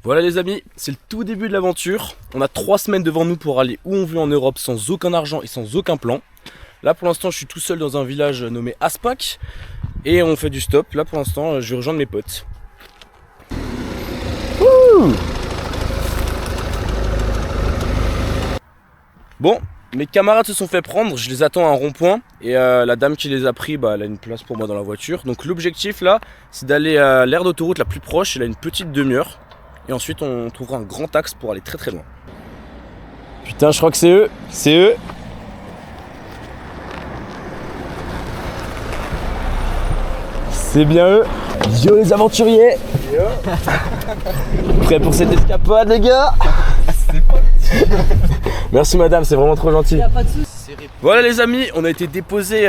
Voilà les amis, c'est le tout début de l'aventure. On a 3 semaines devant nous pour aller où on veut en Europe sans aucun argent et sans aucun plan. Là pour l'instant je suis tout seul dans un village nommé Aspac et on fait du stop. Là pour l'instant je vais rejoindre mes potes. Ouh. Bon, mes camarades se sont fait prendre, je les attends à un rond-point et la dame qui les a pris, elle a une place pour moi dans la voiture. Donc l'objectif là, c'est d'aller à l'aire d'autoroute la plus proche, elle a une petite demi-heure. Et ensuite on trouvera un grand axe pour aller très très loin. Putain, je crois que c'est eux, c'est eux. C'est bien eux. Yo les aventuriers. Yo. Prêts pour cette escapade les gars? Merci madame, c'est vraiment trop gentil. Voilà les amis, on a été déposés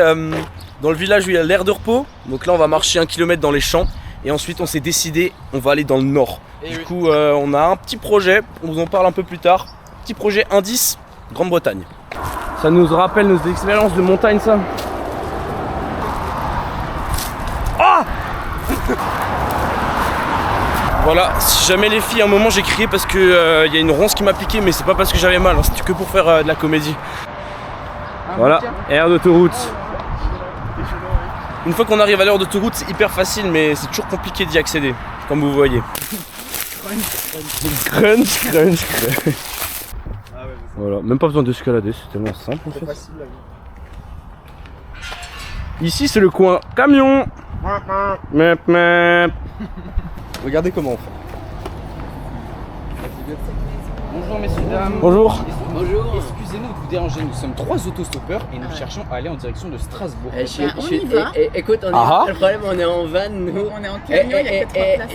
dans le village où il y a l'aire de repos. Donc là on va marcher 1 kilomètre dans les champs. Et ensuite on s'est décidé, on va aller dans le nord. Du coup on a un petit projet, on vous en parle un peu plus tard. Petit projet indice, Grande-Bretagne. Ça nous rappelle nos expériences de montagne ça. Ah. Voilà, si jamais les filles, à un moment j'ai crié parce que y a une ronce qui m'a piqué, mais c'est pas parce que j'avais mal, hein, c'était que pour faire de la comédie. Voilà, aire d'autoroute. Une fois qu'on arrive à l'aire d'autoroute, c'est hyper facile, mais c'est toujours compliqué d'y accéder, comme vous voyez. Crunch. Voilà, même pas besoin d'escalader, c'est tellement simple en fait. Ici c'est le coin camion. Regardez comment on fait. Bonjour messieurs dames. Bonjour. Bonjour. Excusez-nous de vous déranger, nous sommes 3 autostoppeurs et nous cherchons à aller en direction de Strasbourg. Écoute, on est, le problème, on est en van, nous. On est en camion,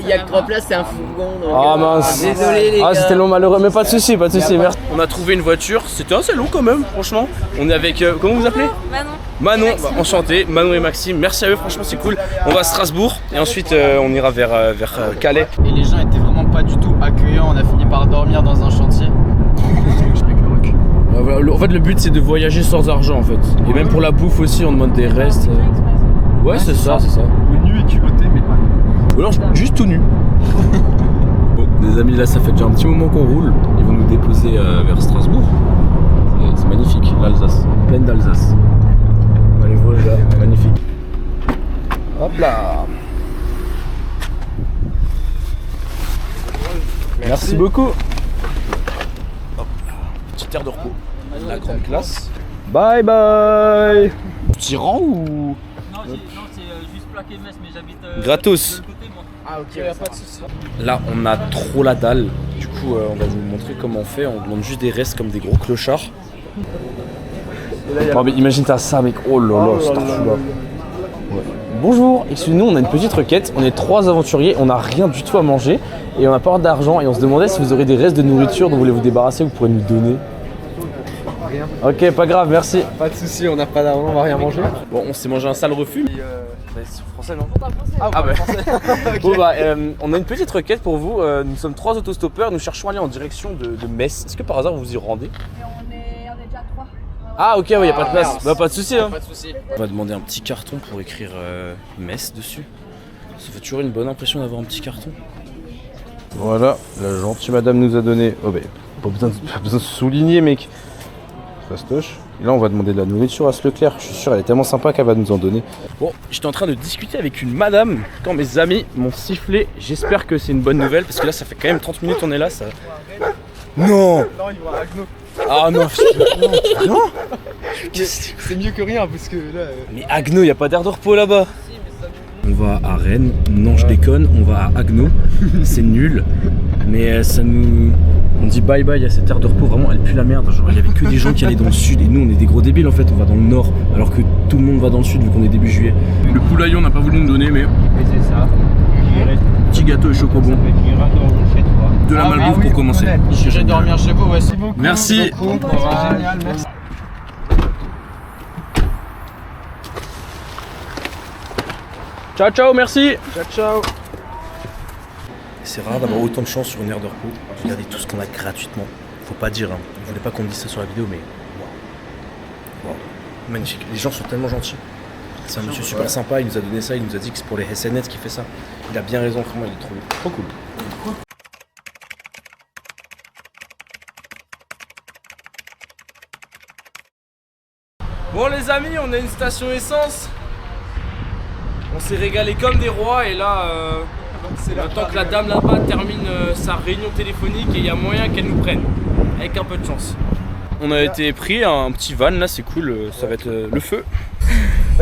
il y a que 3 places, c'est un fourgon. Donc, ah mince. Désolé les gars. Ah c'est tellement malheureux, mais pas de soucis, merci. On a trouvé une voiture, c'était assez long quand même, franchement. On est avec, comment vous appelez? Manon, enchanté, Manon et Maxime, merci à eux, franchement c'est cool. On va à Strasbourg et ensuite on ira vers Calais. Et les gens étaient vraiment pas du tout accueillants, on a fini par dormir dans un chantier. En fait le but c'est de voyager sans argent en fait. Et même pour la bouffe aussi on demande des restes. Ouais c'est ça. Ou nu et culotté mais pas nu. Ou alors juste tout nu. Bon les amis là ça fait déjà un petit moment qu'on roule. Ils vont nous déposer vers Strasbourg. C'est magnifique, l'Alsace, pleine d'Alsace. Allez voilà, magnifique. Hop là. Merci beaucoup. Petite aire de repos. La grande classe. Bye bye. Petit rang ou? Non, c'est juste plaqué Metz, mais j'habite gratos. de l'autre côté, moi. Ah ok, y'a pas de soucis. Là on a trop la dalle. Du coup on va vous montrer comment on fait. On demande juste des restes comme des gros clochards. Oh, mais imagine t'as ça mec. Oh là là, c'est là. Ouais. Bonjour, excusez-nous, on a une petite requête. On est 3 aventuriers, on n'a rien du tout à manger et on n'a pas d'argent et on se demandait si vous aurez des restes de nourriture dont vous voulez vous débarrasser, vous pourrez nous donner. Rien. Ok, pas grave, merci. Pas de soucis, on n'a pas d'argent, on va rien manger. Bon, on s'est mangé un sale refus. C'est français non? Ah bah français. Bon bah on a une petite requête pour vous. Nous sommes 3 autostoppeurs, nous cherchons à aller en direction de Metz. Est-ce que par hasard vous vous y rendez? On est déjà 3. Ah ok, ouais, y a pas de place. mince. Bah pas de soucis hein. Pas de soucis. On va demander un petit carton pour écrire Metz dessus. Ça fait toujours une bonne impression d'avoir un petit carton. Voilà, la gentille madame nous a donné. Oh bah pas besoin de souligner mec. Fastoche. Et là on va demander de la nourriture à ce Leclerc. Je suis sûr elle est tellement sympa qu'elle va nous en donner. Bon, j'étais en train de discuter avec une madame quand mes amis m'ont sifflé. J'espère que c'est une bonne nouvelle parce que là ça fait quand même 30 minutes qu'on est là. Ça... Non. Non, il va à Agno. Ah non, non. C'est mieux que rien parce que là. Mais Agno, y a pas d'aire de repos là-bas. On va à Rennes, non je déconne, on va à Agno, c'est nul, mais ça nous... On dit bye bye à cette aire de repos, vraiment elle pue la merde, genre il y avait que des gens qui allaient dans le sud et nous on est des gros débiles en fait, on va dans le nord, alors que tout le monde va dans le sud vu qu'on est début juillet. Le poulaillon n'a pas voulu nous donner mais... c'est ça. Petit gâteau et chocobon. De la malbouffe pour commencer. Je vais dormir chez vous, ouais, c'est beaucoup. Merci. C'est génial, merci. Ciao ciao, merci. Ciao. C'est rare d'avoir autant de chance sur une aire de repos. Regardez tout ce qu'on a gratuitement. Faut pas dire, hein. Je voulais pas qu'on me dise ça sur la vidéo, mais waouh. Magnifique. Les gens sont tellement gentils. C'est un monsieur super sympa, il nous a donné ça, il nous a dit que c'est pour les SNET qui fait ça. Il a bien raison, vraiment, il est trop cool. Bon les amis, on a une station essence. On s'est régalé comme des rois et là, on attend que la dame là-bas termine sa réunion téléphonique et il y a moyen qu'elle nous prenne, avec un peu de chance. On a été pris un petit van là, c'est cool, ça va être le feu.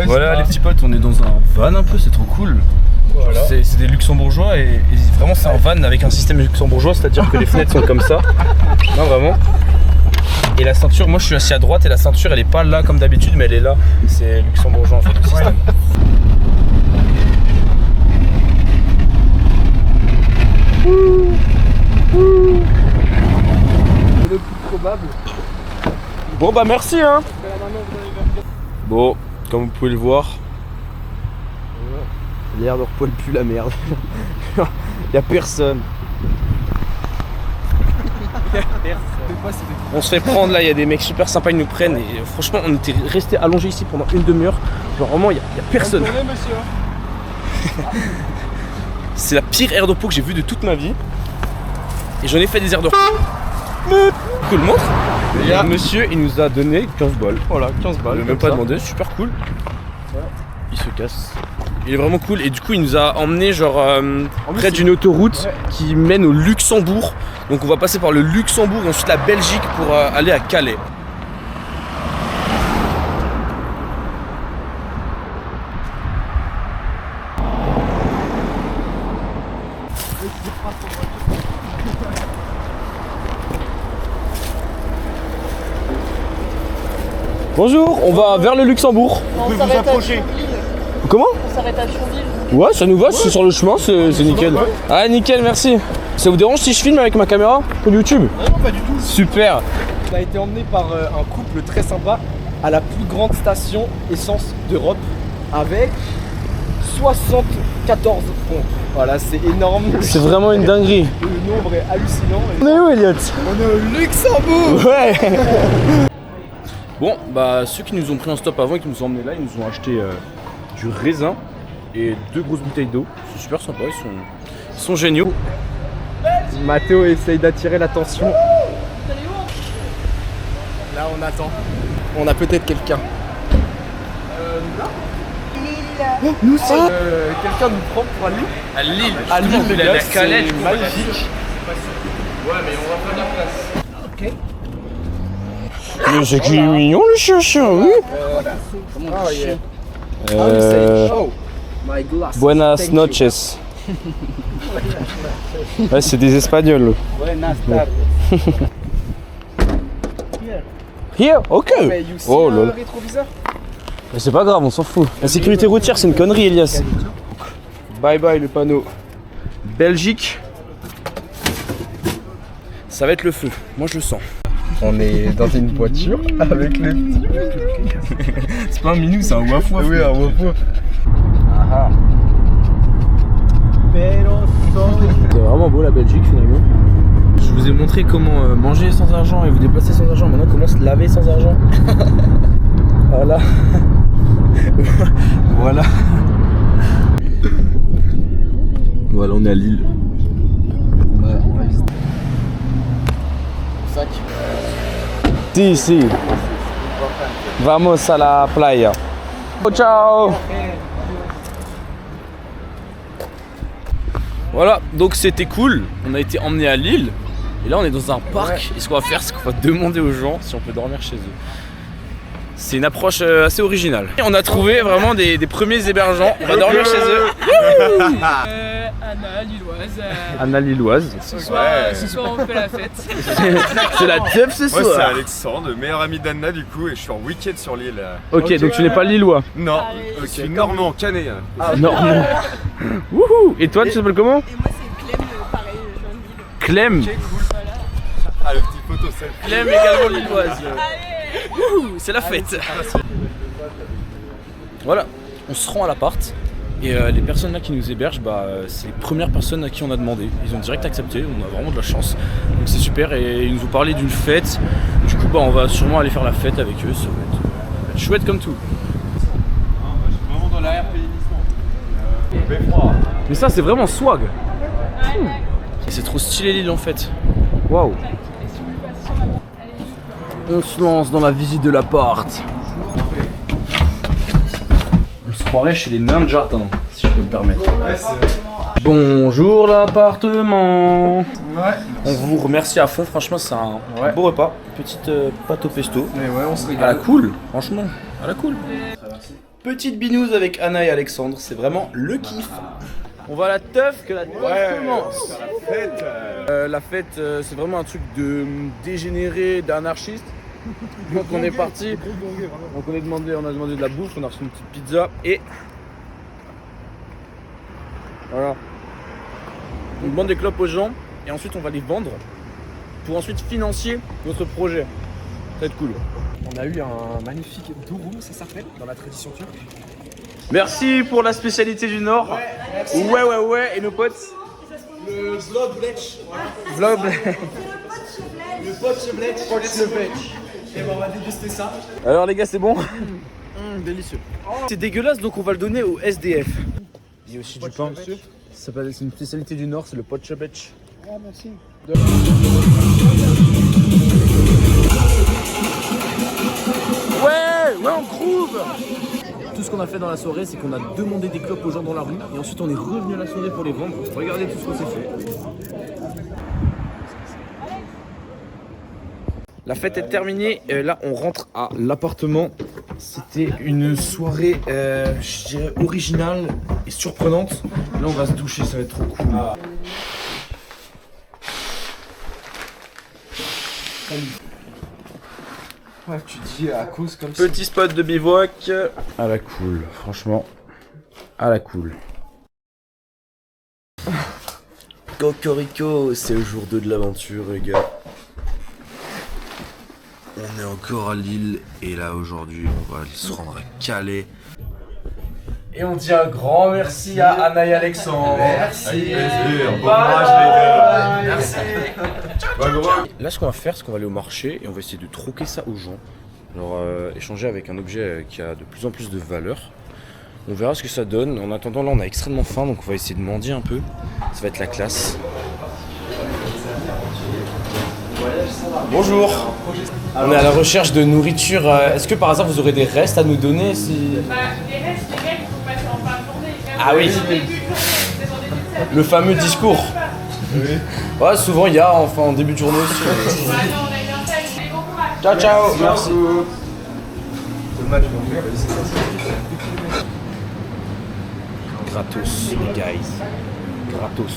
Voilà les petits potes, on est dans un van un peu, c'est trop cool. Voilà. C'est des luxembourgeois et vraiment c'est un van avec un système luxembourgeois, c'est-à-dire que les fenêtres sont comme ça. Non vraiment. Et la ceinture, moi je suis assis à droite et la ceinture elle est pas là comme d'habitude mais elle est là. C'est luxembourgeois en fait le système. Le plus probable. Bon bah merci hein. Bon, comme vous pouvez le voir, l'air de repos pue la merde. Y'a personne. On se fait prendre là, il y a des mecs super sympas, ils nous prennent et franchement on était resté allongé ici pendant une demi-heure. Genre vraiment il y a personne. C'est la pire aire de repos que j'ai vue de toute ma vie. Et j'en ai fait des aires de repos. Cool, montre. Et le monsieur il nous a donné 15 balles. Voilà, 15 balles. Il m'a même pas demandé, super cool. Il se casse. Il est vraiment cool et du coup il nous a emmené genre près d'une autoroute qui mène au Luxembourg. Donc on va passer par le Luxembourg et ensuite la Belgique pour aller à Calais. Bonjour, on va vers le Luxembourg. On s'arrête à Thionville. Comment? On s'arrête à Thionville. Ouais, ça nous va, c'est sur le chemin, c'est nickel. Ah, nickel, merci. Ça vous dérange si je filme avec ma caméra pour YouTube? Non, pas du tout. Super. On a été emmené par un couple très sympa à la plus grande station essence d'Europe avec 74 pompes. Voilà, c'est énorme. C'est vraiment une dinguerie. Le nombre est hallucinant. On est où, Elliot? On est au Luxembourg. Ouais. Bon, bah ceux qui nous ont pris un stop avant et qui nous ont emmenés là, ils nous ont acheté du raisin et 2 grosses bouteilles d'eau. C'est super sympa, ils sont géniaux. Mathéo essaye d'attirer l'attention. Là on attend. On a peut-être quelqu'un. Là nous aussi. Quelqu'un nous prend pour aller À Lille. à Lille, les gars, c'est Calais, magnifique. Ouais, mais on va prendre la place. Ok. Mais c'est qui est mignon le chien, oui. Oh yeah. Oh my glass. Buenas Thank you. noches. Ouais, c'est des Espagnols. Buenas tardes. Here, ok. Mais you see Oh le lol. rétroviseur? Mais c'est pas grave, on s'en fout. La sécurité routière, c'est une connerie, Elias. Bye bye le panneau. Belgique. Ça va être le feu. Moi, je le sens. On est dans une voiture avec le petit. C'est pas un minou, c'est un wafouaf. Oui, un wafouaf. Ah. C'est vraiment beau la Belgique finalement. Je vous ai montré comment manger sans argent et vous déplacer sans argent. Maintenant, comment se laver sans argent. Voilà. Voilà. Voilà, on est à Lille. On va visiter. Sac. Si, si. Vamos a la playa. Ciao. Voilà, donc c'était cool. On a été emmené à Lille. Et là, on est dans un parc. Et ce qu'on va faire, c'est qu'on va demander aux gens si on peut dormir chez eux. C'est une approche assez originale. Et on a trouvé vraiment des premiers hébergeants. On va dormir chez eux. Anna, Lilloise. Anna Lilloise. Ce soir, on fait la fête. C'est la teuf ce Moi c'est soir. Alexandre, meilleur ami d'Anna du coup, et je suis en week-end sur l'île. Ok, donc tu n'es pas lillois. Non, Allez. je suis normand, canet. Normand. Wouhou. Et toi, tu t'appelles comment? Et moi, c'est Clem, pareil, je viens de Lille. Clem. Ah le petit photo selfie. Clem également lilloise. Allez. Wouhou, c'est la fête. Voilà, on se rend à l'appart. Et les personnes là qui nous hébergent, c'est les premières personnes à qui on a demandé. Ils ont direct accepté, on a vraiment de la chance. Donc c'est super et ils nous ont parlé d'une fête. Du coup on va sûrement aller faire la fête avec eux, ça va être chouette comme tout. Je suis vraiment dans la RP Mais ça c'est vraiment swag. Et c'est trop stylé l'île en fait. Waouh. On se lance dans la visite de l'appart. croirait chez les nains de jardin, si je peux me permettre. Bonjour l'appartement. On vous remercie à fond, franchement c'est un beau repas. Petite pâte au pesto. Mais ouais, on se À régale. la cool, franchement, à la cool. Petite binouze avec Anna et Alexandre, c'est vraiment le kiff. On va à la teuf, que la teuf commence. La fête, c'est vraiment un truc de dégénéré, d'anarchiste. Donc on est parti, donc on a demandé de la bouffe, on a reçu une petite pizza et voilà. On demande des clopes aux gens et ensuite on va les vendre pour ensuite financer notre projet. Ça va être cool. On a eu un magnifique durum, ça s'appelle, dans la tradition turque. Merci pour la spécialité du Nord. Ouais, et nos potes. Le vlogblech. Le pochblech. Et ben on va déguster ça. Alors les gars, c'est bon? Délicieux. C'est dégueulasse, donc on va le donner au SDF. Il y a aussi du pain. C'est une spécialité du Nord, c'est le pochblech. Ah merci. Ouais, on groove. Tout ce qu'on a fait dans la soirée, c'est qu'on a demandé des clopes aux gens dans la rue et ensuite on est revenu à la soirée pour les vendre. Regardez tout ce qu'on s'est fait. La fête est terminée, là on rentre à l'appartement. C'était une soirée, je dirais, originale et surprenante. Là on va se doucher, ça va être trop cool. Ouais, tu dis à cause comme ça. Petit spot de bivouac. À la cool, franchement. À la cool. Cocorico, c'est le jour 2 de l'aventure, les gars. On est encore à Lille et là aujourd'hui on va se rendre à Calais. Et on dit un grand merci à Anna et Alexandre. Merci. Bon courage les gars. Merci. Bonne route. Là ce qu'on va faire, c'est qu'on va aller au marché et on va essayer de troquer ça aux gens. Alors échanger avec un objet qui a de plus en plus de valeur. On verra ce que ça donne. En attendant là on a extrêmement faim donc on va essayer de mendier un peu. Ça va être la classe. Bonjour. On est à la recherche de nourriture. Est-ce que par hasard vous aurez des restes à nous donner si... Les restes, les gars, il faut passer en fin de journée. Ah oui. Le fameux discours. Ouais, souvent il y a en début de journée aussi. Ciao, ciao. Merci. Gratos, les guys. Gratos.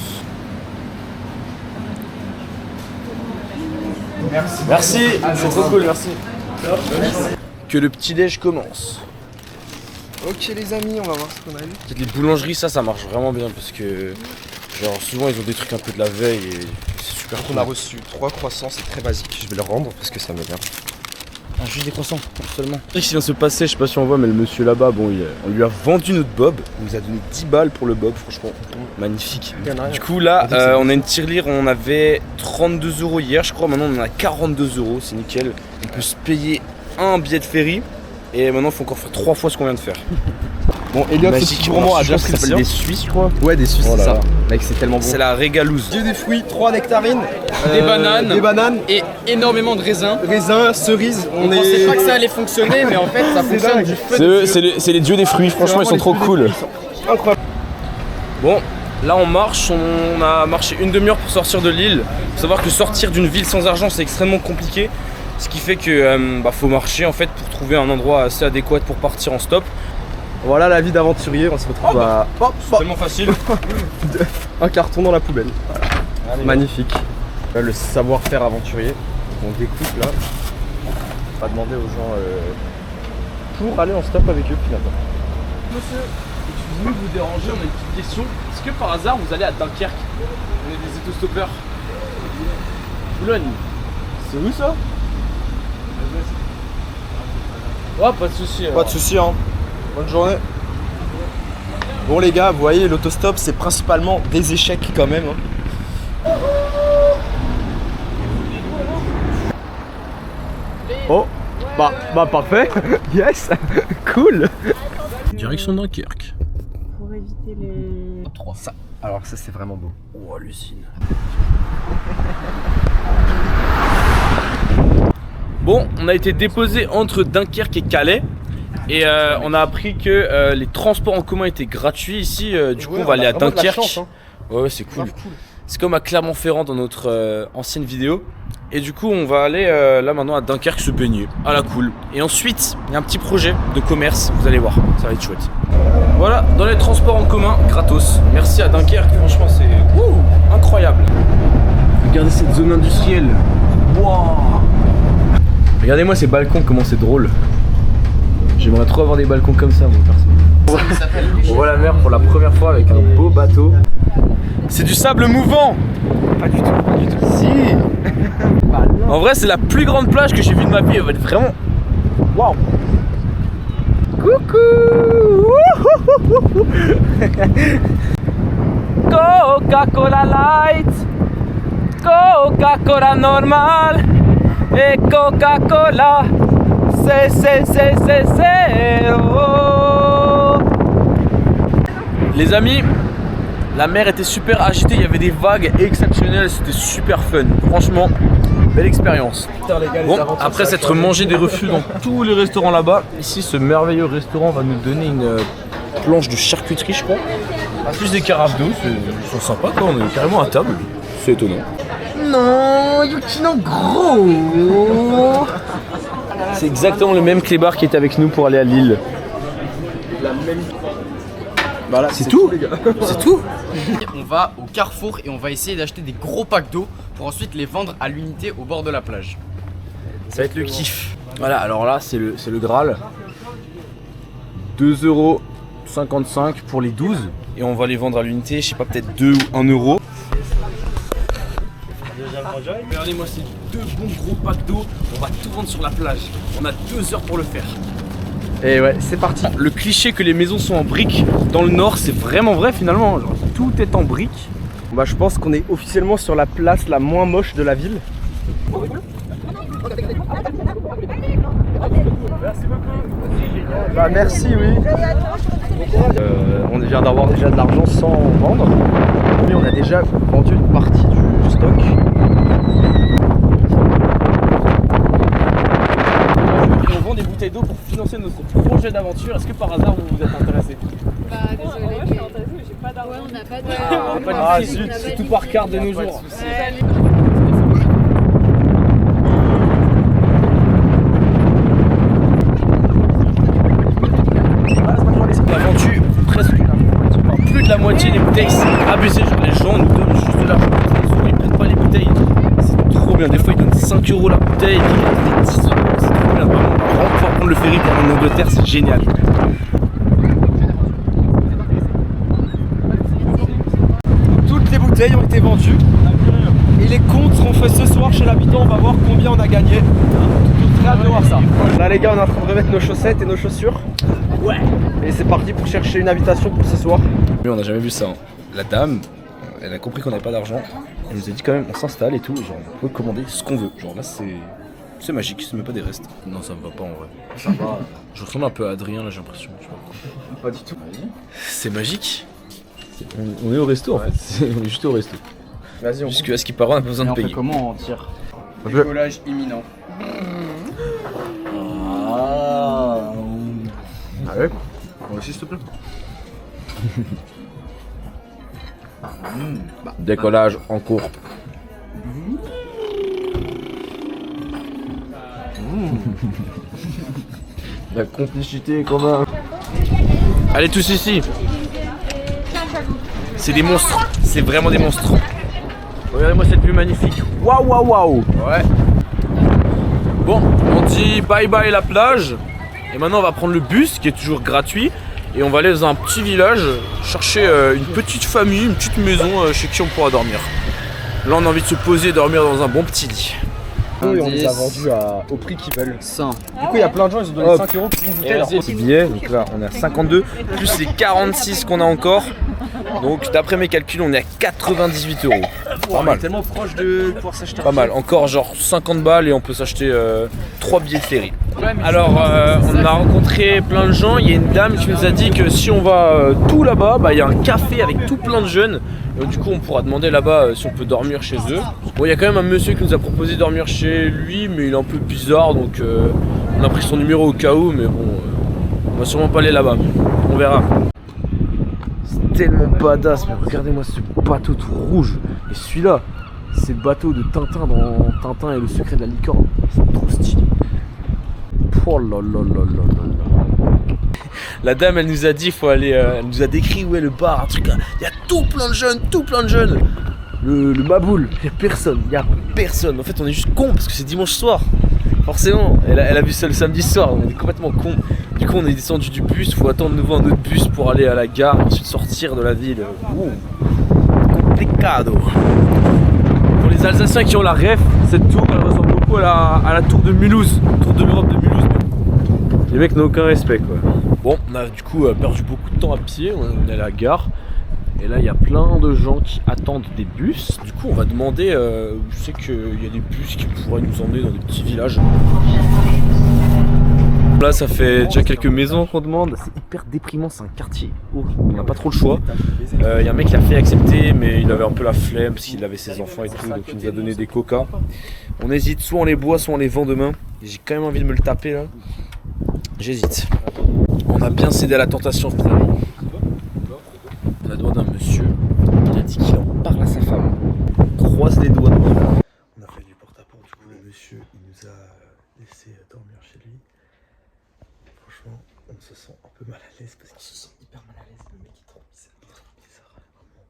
Merci, c'est trop cool, merci. Que le petit-déj commence. Ok les amis, on va voir ce qu'on a eu. Les boulangeries, ça marche vraiment bien parce que genre souvent ils ont des trucs un peu de la veille et c'est super cool. On a reçu 3 croissants, c'est très basique. Je vais le rendre parce que ça m'énerve. Ah, juste des croissants, seulement. Ce qui vient de se passer, je sais pas si on voit, mais le monsieur là-bas, bon, on lui a vendu notre bob. Il nous a donné 10 balles pour le bob, franchement, magnifique. Du coup, là, on a une tirelire, on avait 32 € hier, je crois. Maintenant, on en a 42 €, c'est nickel. On peut se payer un billet de ferry. Et maintenant, il faut encore faire 3 fois ce qu'on vient de faire. Bon, Elliot, Magique, ce moment a déjà ça pris le s'appelle sien. des Suisses, je crois. Ouais, des Suisses, Oh là c'est ça. là. Mec, c'est tellement bon. C'est la régalouse. J'ai des fruits, 3 nectarines, Des bananes. des bananes, Et énormément de raisins. raisins, cerises. On pensait pas que ça allait fonctionner, mais en fait ça fonctionne dingue. du feu. C'est les dieux des fruits, franchement, ils sont trop cool. Incroyable. Bon, là on marche, on a marché une demi-heure pour sortir de l'île. Faut savoir que sortir d'une ville sans argent c'est extrêmement compliqué. Ce qui fait que faut marcher en fait pour trouver un endroit assez adéquat pour partir en stop. Voilà la vie d'aventurier, on se retrouve à Tellement facile. un carton dans la poubelle. Voilà. Magnifique. Le savoir-faire aventurier. On découpe là. On va demander aux gens pour aller en stop avec eux finalement. Monsieur, excusez-nous de vous déranger, on a une petite question. Est-ce que par hasard vous allez à Dunkerque? On est des autostoppeurs. Boulogne. C'est où ça? Ouais, pas de soucis. Pas de soucis hein. Bonne journée. Bon les gars, vous voyez l'autostop c'est principalement des échecs quand même. Hein. Oh, bah parfait. Yes, cool. Direction Dunkerque. Pour éviter les... 3. Ça. Alors ça c'est vraiment beau. Oh, hallucine. Bon, on a été déposé entre Dunkerque et Calais. Et on a appris que les transports en commun étaient gratuits ici. Du coup, on va aller à Dunkerque. Ouais, c'est cool. C'est comme à Clermont-Ferrand dans notre ancienne vidéo. Et du coup, on va aller là maintenant à Dunkerque se baigner. À la cool. Et ensuite, il y a un petit projet de commerce. Vous allez voir, ça va être chouette. Voilà, dans les transports en commun, gratos. Merci à Dunkerque, franchement, c'est incroyable. Regardez cette zone industrielle. Wow. Regardez-moi ces balcons, comment c'est drôle. J'aimerais trop avoir des balcons comme ça, moi, perso. On voit la mer pour la première fois avec un beau bateau. C'est du sable mouvant. Pas du tout, pas du tout. Si. En vrai, c'est la plus grande plage que j'ai vue de ma vie. Elle va être vraiment... Waouh. Coucou. Coca-Cola Light, Coca-Cola normal et Coca-Cola c'est Les amis, la mer était super agitée, il y avait des vagues exceptionnelles, c'était super fun. Franchement, belle expérience. Bon, après s'être mangé des refus dans tous les restaurants là-bas, ici ce merveilleux restaurant va nous donner une planche de charcuterie, je crois. Plus des carafes d'eau, ils sont sympas quoi, on est carrément à table. C'est étonnant. Non, Yukino gros. C'est exactement le même clébard qui était avec nous pour aller à Lille. La même... Voilà, c'est tout, les gars. C'est tout. On va au Carrefour et on va essayer d'acheter des gros packs d'eau pour ensuite les vendre à l'unité au bord de la plage. Ça va être le kiff. Voilà, alors là c'est le Graal. 2,55€ pour les 12 et on va les vendre à l'unité, je sais pas, peut-être 2 ou 1 euro. Regardez-moi ces 2 bons gros packs d'eau, on va tout vendre sur la plage. On a 2 heures pour le faire. Et ouais, c'est parti. Le cliché que les maisons sont en briques dans le nord, c'est vraiment vrai finalement. Genre, tout est en briques. Bah, je pense qu'on est officiellement sur la place la moins moche de la ville. Merci beaucoup. Bah, merci, oui. On vient d'avoir déjà de l'argent sans vendre. Mais on a déjà vendu une partie du stock. On vend des bouteilles d'eau pour financer notre projet d'aventure. Est-ce que par hasard vous vous êtes intéressé? Bah désolé, moi je suis intéressée, mais j'ai pas d'argent. Ouais, on n'a pas de... Ah zut, c'est tout par carte de nos jours. On a vendu presque plus de la moitié des bouteilles, c'est abusé. Genre les gens nous donnent juste de l'argent, ils prennent pas les bouteilles. C'est trop bien, des fois ils donnent 5 € la bouteille, ils donnent 10 €, c'est trop bien. Vraiment, on va pouvoir prendre le ferry pour aller en Angleterre, c'est génial. Toutes les bouteilles ont été vendues. Et les comptes seront faits ce soir chez l'habitant, on va voir combien on a gagné. Très hâte de voir ça. Là les gars, on est en train de remettre nos chaussettes et nos chaussures. Ouais. Et c'est parti pour chercher une invitation pour ce soir. Mais on n'a jamais vu ça. Hein. La dame, elle a compris qu'on n'avait pas d'argent. Elle nous a dit quand même, on s'installe et tout. Genre, on peut commander ce qu'on veut. Genre là, c'est magique, c'est même pas des restes. Non, ça me va pas en vrai. Ça va. Je ressemble un peu à Adrien là, j'ai l'impression. Pas du tout. C'est magique. On est au resto en fait. On est juste au resto. Vas-y, on Jusqu'à ce qu'il part, on a pas besoin de payer. Comment on tire? Décollage imminent. Ah ouais. Moi aussi s'il te plaît. Décollage en cours. La complicité quand même. Allez tous ici. C'est des monstres. C'est vraiment des monstres. Regardez-moi cette vue magnifique. Waouh waouh waouh. Ouais. Bon, on dit bye bye la plage. Et maintenant on va prendre le bus qui est toujours gratuit. Et on va aller dans un petit village chercher une petite famille, une petite maison chez qui on pourra dormir. Là on a envie de se poser et dormir dans un bon petit lit. Et on les a vendus au prix qu'ils veulent. 100. Du coup il y a plein de gens, ils ont donné 5 € pour une bouteille. Ces billets, donc là on est à 52, plus les 46 qu'on a encore. Donc d'après mes calculs on est à 98 €. Pas mal. Tellement proche de pouvoir s'acheter. Pas mal, encore genre 50 balles et on peut s'acheter 3 billets de ferry. Alors on a rencontré plein de gens, il y a une dame qui nous a dit que si on va tout là-bas, bah, il y a un café avec tout plein de jeunes. Et du coup on pourra demander là-bas si on peut dormir chez eux. Bon, il y a quand même un monsieur qui nous a proposé de dormir chez lui, mais il est un peu bizarre, donc on a pris son numéro au cas où, mais bon, On va sûrement pas aller là-bas, on verra. C'est tellement badass, mais regardez-moi ce bateau tout rouge. Et celui-là, c'est le bateau de Tintin dans Tintin et le secret de la licorne. C'est trop stylé. Oh là là là là là. La dame, elle nous a dit, faut aller. Elle nous a décrit où est le bar, un truc là. Il y a tout plein de jeunes. Le Maboul, il y a personne. En fait, on est juste con parce que c'est dimanche soir. Forcément, elle a vu ça le samedi soir, on est complètement con. Du coup, on est descendu du bus, faut attendre nouveau un autre bus pour aller à la gare, ensuite sortir de la ville. Complicado. Pour les Alsaciens qui ont la ref, cette tour, elle ressemble beaucoup à la tour de Mulhouse, tour de l'Europe de Mulhouse. Les mecs n'ont aucun respect, quoi. Bon, on a du coup perdu beaucoup de temps à pied, on est à la gare. Et là, il y a plein de gens qui attendent des bus. Du coup, on va demander, je sais qu'il y a des bus qui pourraient nous emmener dans des petits villages. Là, ça fait déjà quelques maisons qu'on demande. C'est hyper déprimant, c'est un quartier horrible. On n'a pas trop le choix. Il y a un mec qui a fait accepter, mais il avait un peu la flemme parce qu'il avait ses enfants et tout. Donc il nous a donné des coca. On hésite, soit on les boit, soit on les vend demain. J'ai quand même envie de me le taper là. J'hésite. On a bien cédé à la tentation finalement. On a demandé à un monsieur, il a dit qu'il en parle à sa femme. Croise les doigts. On a fait du porte-à-porte, du coup le monsieur il nous a laissé dormir chez lui. Franchement, on se sent un peu mal à l'aise parce qu'on se sent hyper mal à l'aise. Le mec il est trop bizarre, vraiment.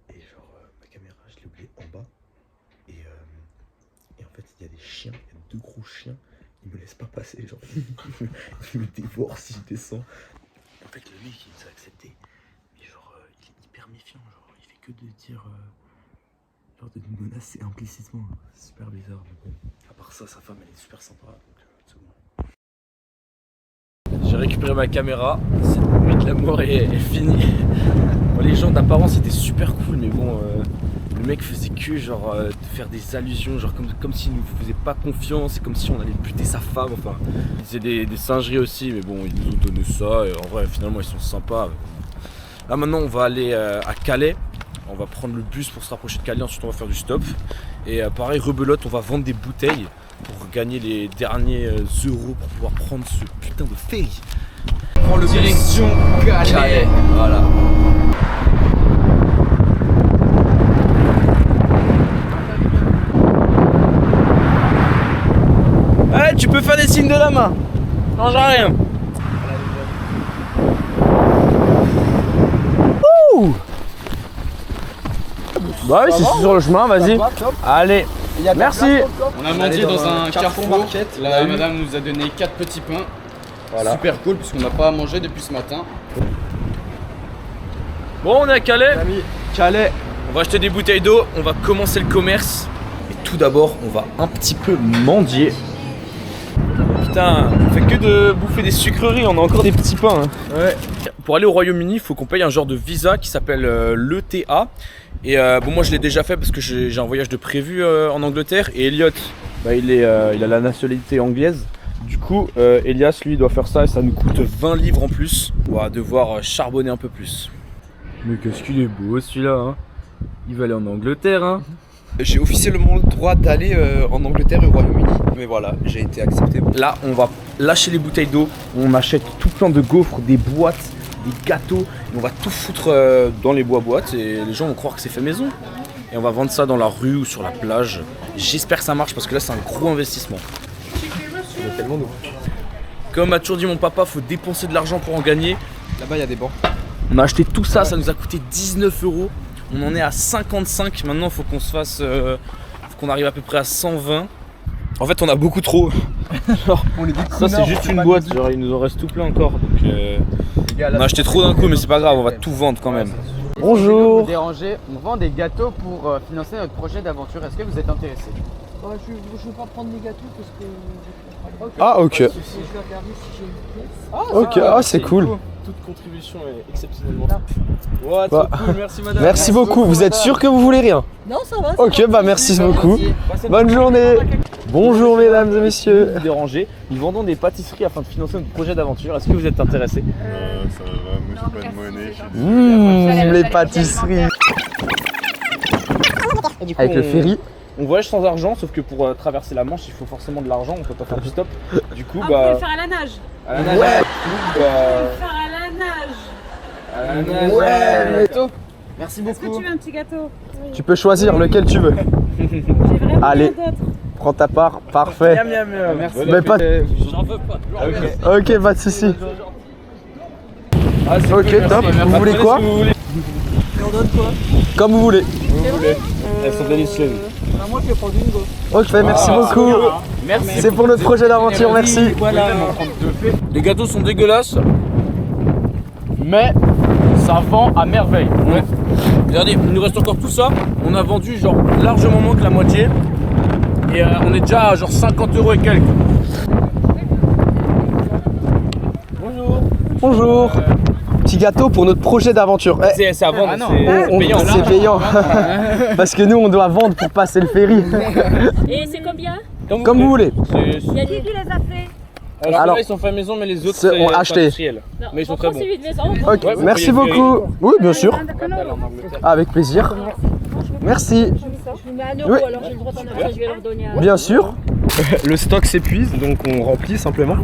Et genre ma caméra je l'ai oubliée en bas. Et en fait il y a des chiens, il y a 2 gros chiens. Ils me laissent pas passer, genre ils me dévorent si je descends. En fait le mec il nous a accepté. Il est hyper méfiant, genre il fait que de dire genre de nous menacer implicitement, c'est super bizarre, mais bon, à part ça, sa femme elle est super sympa, donc c'est bon. J'ai récupéré ma caméra, cette nuit de la mort est finie. Bon, les gens d'apparence étaient super cool, mais bon, le mec faisait que genre de faire des allusions, genre comme s'il nous faisait pas confiance, et comme si on allait buter sa femme, enfin. Il faisait des singeries aussi, mais bon, ils nous ont donné ça, et en vrai, finalement, ils sont sympas. Là maintenant on va aller à Calais, on va prendre le bus pour se rapprocher de Calais, ensuite on va faire du stop. Et pareil rebelote, on va vendre des bouteilles pour gagner les derniers euros pour pouvoir prendre ce putain de ferry. On prend le direction Calais. Voilà. Allez, tu peux faire des signes de la main, change rien. Bah oui, c'est sur le chemin, vas-y. Allez, merci. On a mangé dans un carrefour. La madame nous a donné 4 petits pains. Voilà. Super cool puisqu'on n'a pas mangé depuis ce matin. Bon, on est à Calais. Calais. On va acheter des bouteilles d'eau, on va commencer le commerce. Et tout d'abord, on va un petit peu mendier. Putain, on fait que de bouffer des sucreries, on a encore des petits pains. Hein. Ouais. Pour aller au Royaume-Uni, il faut qu'on paye un genre de visa qui s'appelle l'ETA. Et bon, moi je l'ai déjà fait parce que j'ai un voyage de prévu en Angleterre. Et Elliot, bah, il a la nationalité anglaise. Du coup, Elias lui doit faire ça et ça nous coûte 20 livres en plus. On va devoir charbonner un peu plus. Mais qu'est-ce qu'il est beau celui-là, hein. Il va aller en Angleterre, hein. J'ai officiellement le droit d'aller en Angleterre et au Royaume-Uni, mais voilà, j'ai été accepté. Là, on va lâcher les bouteilles d'eau, on achète tout plein de gaufres, des boîtes, des gâteaux, et on va tout foutre dans les boîtes et les gens vont croire que c'est fait maison. Et on va vendre ça dans la rue ou sur la plage. J'espère que ça marche parce que là, c'est un gros investissement. Il y a tellement d'eau. Comme a toujours dit mon papa, faut dépenser de l'argent pour en gagner. Là-bas, il y a des bancs. On a acheté tout ça, ça nous a coûté 19 €. On en est à 55, maintenant faut qu'on se fasse, faut qu'on arrive à peu près à 120. En fait on a beaucoup trop. Genre, ça c'est juste une boîte, genre il nous en reste tout plein encore. Donc on a acheté trop d'un coup mais c'est pas grave, on va tout vendre quand même. Bonjour. Vous déranger, on vend des gâteaux pour financer notre projet d'aventure, est-ce que vous êtes intéressé? Je vais pas prendre des gâteaux parce que... Ah ok. Je vais regarder si j'ai une pièce. Ok, ah c'est cool. Toute contribution est exceptionnellement. Ouais, trop cool, merci madame. Merci beaucoup, vous êtes sûr que vous voulez rien? Non, ça va. Ok, bah merci beaucoup. Bonne journée. Bonjour mesdames et messieurs. Déranger, nous vendons des pâtisseries afin de financer notre projet d'aventure. Est-ce que vous êtes intéressé? Ça va, moi j'ai pas de monnaie. Les pâtisseries. Avec le ferry. on voyage sans argent, sauf que pour traverser la Manche, il faut forcément de l'argent, on peut pas faire du stop. Du coup, On peut le faire à la nage. à la nage. On peut le faire à la nage. À la nage. Ouais. Merci Est-ce que beaucoup. tu veux un petit gâteau? Tu peux choisir lequel tu veux. J'ai vraiment Allez. rien d'autre. Prends ta part, parfait. Miam, miam, miam. Merci. Mais pas... J'en veux pas. Ok, pas de soucis. Ah, c'est Ok, cool, top. merci. Vous voulez quoi? Si vous voulez. Comme vous voulez. Elles sont délicieuses. Ok, merci beaucoup. Merci. C'est pour notre projet d'aventure, merci. Voilà. Les gâteaux sont dégueulasses, mais ça vend à merveille. Ouais. Regardez, il nous reste encore tout ça. On a vendu genre largement moins que la moitié. Et on est déjà à genre 50 € et quelques. Bonjour. Bonjour. Petit gâteau pour notre projet d'aventure. Eh, C'est à vendre, Ah non. c'est payant. C'est payant. Parce que nous, on doit vendre pour passer le ferry. Et c'est combien? Comme vous voulez. Il y a qui les a fait? Alors, là, ils sont faits maison, mais les autres, ceux ont acheté. industriel. Mais ils sont très bons. Ok, Ouais, vous merci pourriez beaucoup. Oui, bien sûr. Avec plaisir. Merci. Je vous mets 1 €, Oui. alors j'ai le droit d'en avoir, je vais leur donner un. Bien sûr. Le stock s'épuise, donc on remplit simplement.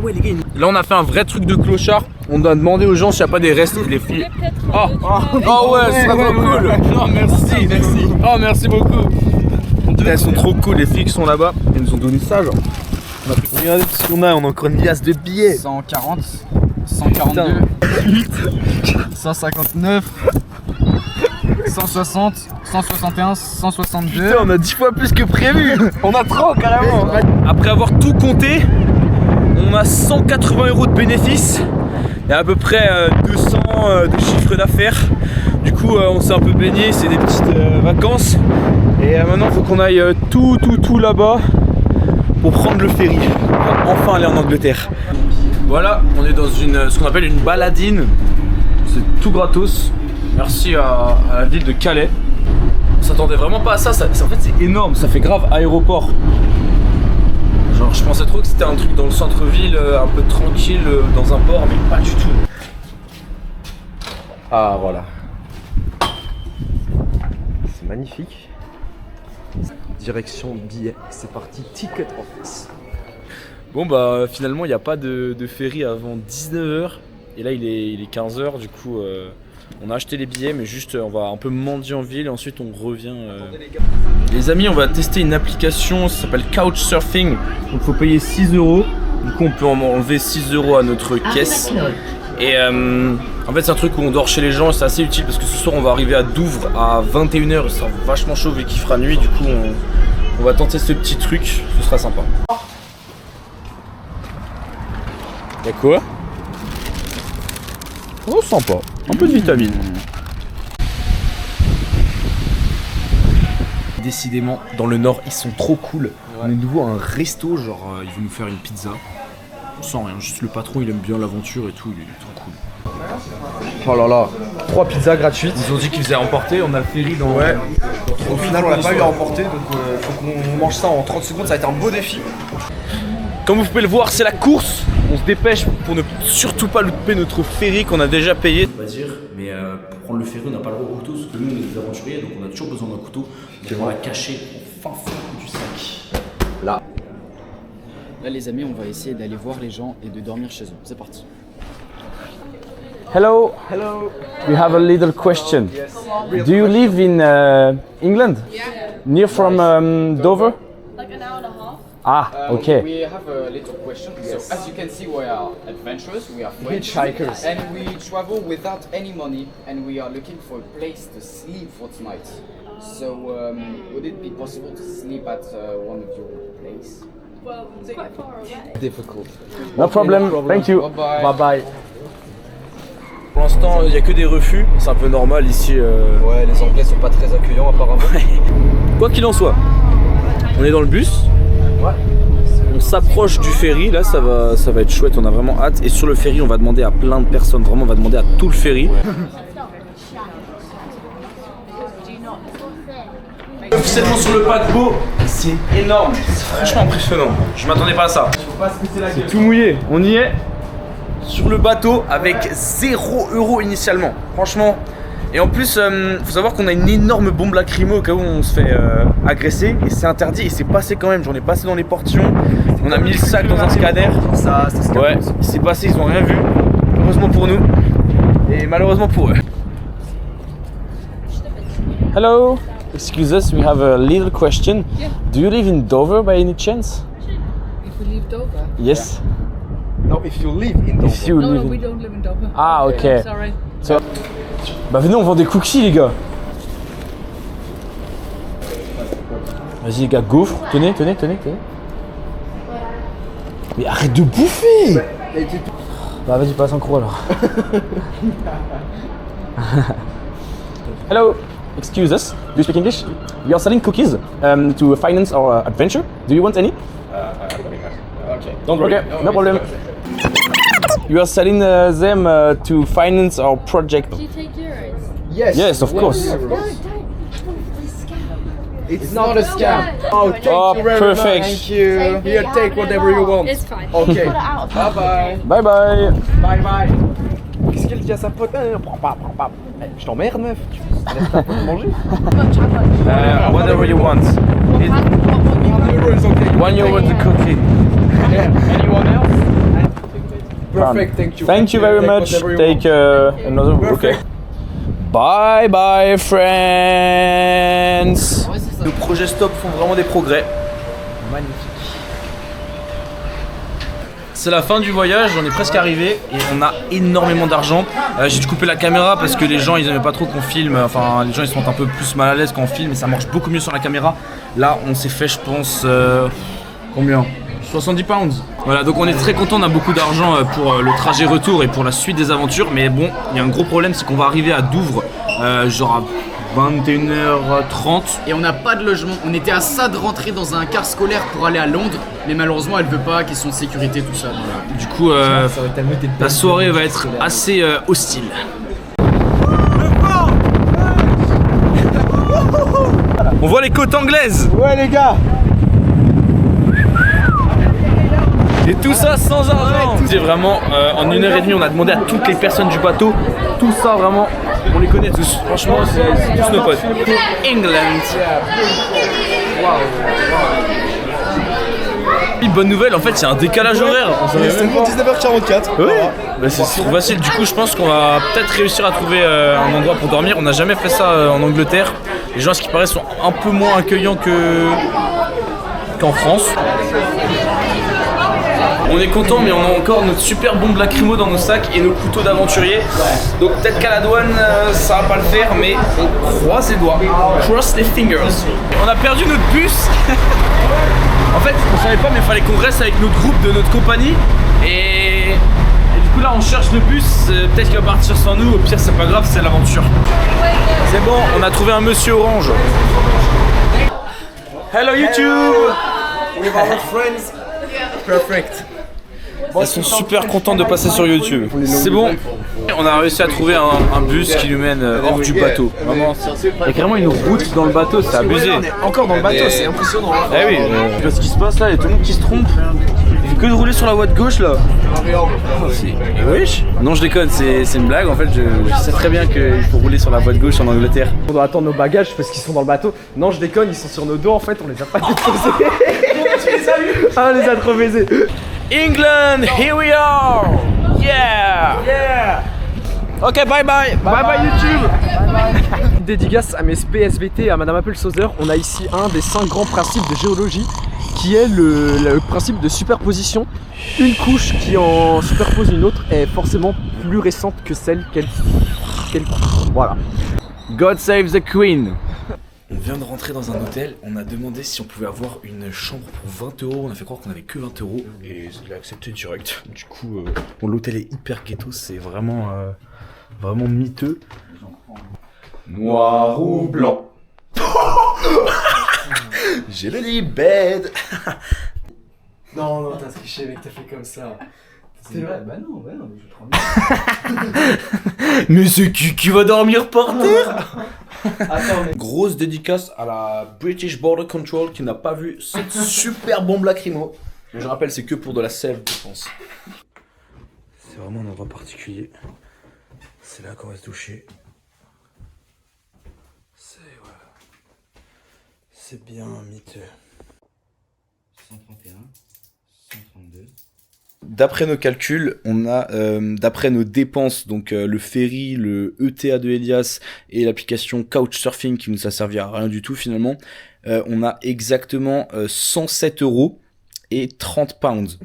Là, on a fait un vrai truc de clochard. On doit demander aux gens s'il n'y a pas des restes, les filles. Oh ouais, c'est trop cool. Non, merci, merci. Oh, merci beaucoup. Putain, elles sont trop cool, les filles qui sont là-bas. Elles nous ont donné ça, genre. Regardez tout ce qu'on a, on a encore une liasse de billets. 140, 142, 159, 160, 161, 162. Putain, on a 10 fois plus que prévu. On a trop carrément. Après avoir tout compté, on a 180 € de bénéfices. Il y a à peu près 200 de chiffre d'affaires. Du coup, on s'est un peu baigné, c'est des petites vacances. Et maintenant, il faut qu'on aille tout là-bas pour prendre le ferry. On va enfin aller en Angleterre. Voilà, on est dans ce qu'on appelle une baladine. C'est tout gratos. Merci à la ville de Calais. On s'attendait vraiment pas à ça. En fait, c'est énorme. Ça fait grave aéroport. Genre, je pensais trop que c'était un truc dans le centre-ville, un peu tranquille, dans un port, mais pas du tout. Ah, voilà. C'est magnifique. Direction billet, c'est parti, ticket office. Bon, bah, finalement, il n'y a pas de ferry avant 19 h. Et là, il est 15 h. Du coup, on a acheté les billets, mais juste, on va un peu mendier en ville et ensuite, on revient. Les amis, on va tester une application, ça s'appelle Couchsurfing. Donc, il faut payer 6 €. Du coup, on peut enlever 6 € à notre caisse. Et en fait, c'est un truc où on dort chez les gens, c'est assez utile parce que ce soir, on va arriver à Douvres à 21 h. Il sera vachement chaud vu qu'il fera nuit. Du coup, on va tenter ce petit truc, ce sera sympa. Y'a quoi? Oh, sympa. Un peu de vitamine. Décidément, dans le Nord, ils sont trop cool. On est de nouveau à un resto, genre ils vont nous faire une pizza. Sans rien, juste le patron, il aime bien l'aventure et tout, il est trop cool. Oh là là, 3 pizzas gratuites. Ils nous ont dit qu'ils faisaient emporter, on a le ferry dans... Ouais. Au final, on l'a pas eu à emporter, donc faut qu'on mange ça en 30 secondes, ça va être un beau défi. Comme vous pouvez le voir, c'est la course. On se dépêche pour ne surtout pas louper notre ferry qu'on a déjà payé. On va dire, mais pour prendre le ferry, on n'a pas le droit au couteau, parce que nous, on est des aventuriers, donc on a toujours besoin d'un couteau. Donc on va la cacher au fin fond du sac. Là. Là les amis, on va essayer d'aller voir les gens et de dormir chez eux. C'est parti. Hello. Hello. We have a little question. Do you live in England? Yeah. Near from Dover? Like an hour and a half. Ah, okay. We have a little question. So as you can see, we are adventurers, we are friends, Hitchhikers. and we travel without any money, and we are looking for a place to sleep for tonight. So would it be possible to sleep at one of your places? Well, it's quite far away. Difficult. No problem. Thank you. Bye bye. Bye bye. Pour l'instant, il n'y a que des refus. C'est un peu normal ici. Ouais, les Anglais sont pas très accueillants apparemment. Quoi qu'il en soit, on est dans le bus. Ouais. On s'approche du ferry. Là, ça va être chouette. On a vraiment hâte. Et sur le ferry, on va demander à plein de personnes. Vraiment, on va demander à tout le ferry. Officiellement sur le paquebot, c'est énorme. C'est franchement impressionnant. Je m'attendais pas à ça. C'est tout mouillé. On y est. Sur le bateau avec 0 € initialement. Franchement, Et en plus, faut savoir qu'on a une énorme bombe lacrymo au cas où on se fait agresser. Et c'est interdit et c'est passé quand même. J'en ai passé dans les portions. On a mis le sac dans un scanner. Ça Ouais, c'est passé, ils ont rien vu. Heureusement pour nous. Et malheureusement pour eux. Hello, excuse us, we have a little question. Yeah. Do you live in Dover by any chance? If we leave Dover. Yes. No, if you live in Dover. If you No, live we in... don't live in Dover. Ah, ok. Sorry. Bah venez, on vend des cookies les gars. Vas-y les gars, gaufre. Tenez. Mais arrête de bouffer. Bah vas-y, passe en croix alors. Hello, excuse us. Do you speak English? We are selling cookies to finance our adventure. Do you want any? Okay. Don't worry. Okay, no problem. You are selling them to finance our project. Do you take euros? Yes, of course. No, don't. It's not a scam. Oh, thank Oh, you very perfect. much. Thank you. Here, take whatever you want. It's fine. Okay. Got it out of Bye bye. Bye bye. Bye bye. Qu'est-ce qu'elle dit à sa pote? Prends pas. Je t'emmerde, meuf. Tu laisses ta pote manger. Whatever you want. €1 is okay. 1 euro the cookie. Yeah. Anyone else? Perfect, thank you. Thank you very much. whatever you Take want. another. Okay. Perfect. Bye bye friends. Nos projets stop font vraiment des progrès. Magnifique. C'est la fin du voyage, on est presque arrivé et on a énormément d'argent. J'ai dû couper la caméra parce que les gens ils aimaient pas trop qu'on filme. Enfin les gens ils sont un peu plus mal à l'aise quand on filme et ça marche beaucoup mieux sur la caméra. Là on s'est fait je pense combien 70 pounds. Voilà, donc on est très content, on a beaucoup d'argent pour le trajet retour et pour la suite des aventures. Mais bon, il y a un gros problème, c'est qu'on va arriver à Douvres genre à 21h30. Et on n'a pas de logement. On était à ça de rentrer dans un car scolaire pour aller à Londres, mais malheureusement elle veut pas, question de sécurité, tout ça. Voilà. Du coup, la soirée va être assez hostile. On voit les côtes anglaises. Ouais, les gars. Et tout ça sans argent. C'est vraiment en 1h30 on a demandé à toutes les personnes du bateau. Tout ça vraiment, on les connaît tous. Franchement c'est tous nos potes. England. Bonne nouvelle, en fait il y a un décalage horaire. C'est bon, 19h44. Ouais. Bah, c'est trop facile. Du coup je pense qu'on va peut-être réussir à trouver un endroit pour dormir. On n'a jamais fait ça en Angleterre. Les gens à ce qui paraît sont un peu moins accueillants qu'en France. On est content mais on a encore notre super bombe lacrymo dans nos sacs et nos couteaux d'aventurier. Donc peut-être qu'à la douane ça va pas le faire mais on croise les doigts. Cross les fingers. On a perdu notre bus. En fait on savait pas mais il fallait qu'on reste avec notre groupe de notre compagnie et du coup là on cherche le bus. Peut-être qu'il va partir sans nous. Au pire c'est pas grave, c'est l'aventure. C'est bon, on a trouvé un monsieur orange. Hello YouTube. With our friends. Perfect. Ils sont super contents de passer sur YouTube. C'est bon, on a réussi à trouver un bus qui nous mène hors du bateau. Vraiment, il y a carrément une route dans le bateau, c'est abusé. On est encore dans le bateau, c'est impressionnant. Eh oui, tu vois ce qui se passe là, il y a tout le monde qui se trompe. Il fait que de rouler sur la voie de gauche là. Wesh. Non je déconne, c'est une blague en fait, je sais très bien qu'il faut rouler sur la voie de gauche en Angleterre. On doit attendre nos bagages parce qu'ils sont dans le bateau. Non, je déconne, ils sont sur nos dos en fait, on les a pas déposés. Ah, on les a trop baisés. England, here we are. Yeah. Ok, bye bye. Bye bye YouTube. Dédicace à mes PSVT et à Madame Apple Sauzer. On a ici un des 5 grands principes de géologie qui est le principe de superposition. Une couche qui en superpose une autre est forcément plus récente que celle qu'elle voilà. God save the Queen. On vient de rentrer dans un hôtel, on a demandé si on pouvait avoir une chambre pour 20 €, on a fait croire qu'on avait que 20 € et il a accepté direct. Du coup, l'hôtel est hyper ghetto, c'est vraiment miteux. Noir ou blanc. J'ai le lit bed. Non, t'as triché mec, t'as fait comme ça. C'est vrai, bah non, je prends Mais c'est qui va dormir par terre? Attends, mais... Grosse dédicace à la British Border Control qui n'a pas vu cette super bombe lacrymo. Mais je rappelle, c'est que pour de la sève, je pense. C'est vraiment un endroit particulier. C'est là qu'on va se doucher. c'est bien miteux. 131, 132. D'après nos calculs, on a, d'après nos dépenses, donc le ferry, le ETA de Elias et l'application Couchsurfing qui nous a servi à rien du tout finalement, on a exactement 107 € et 30 pounds.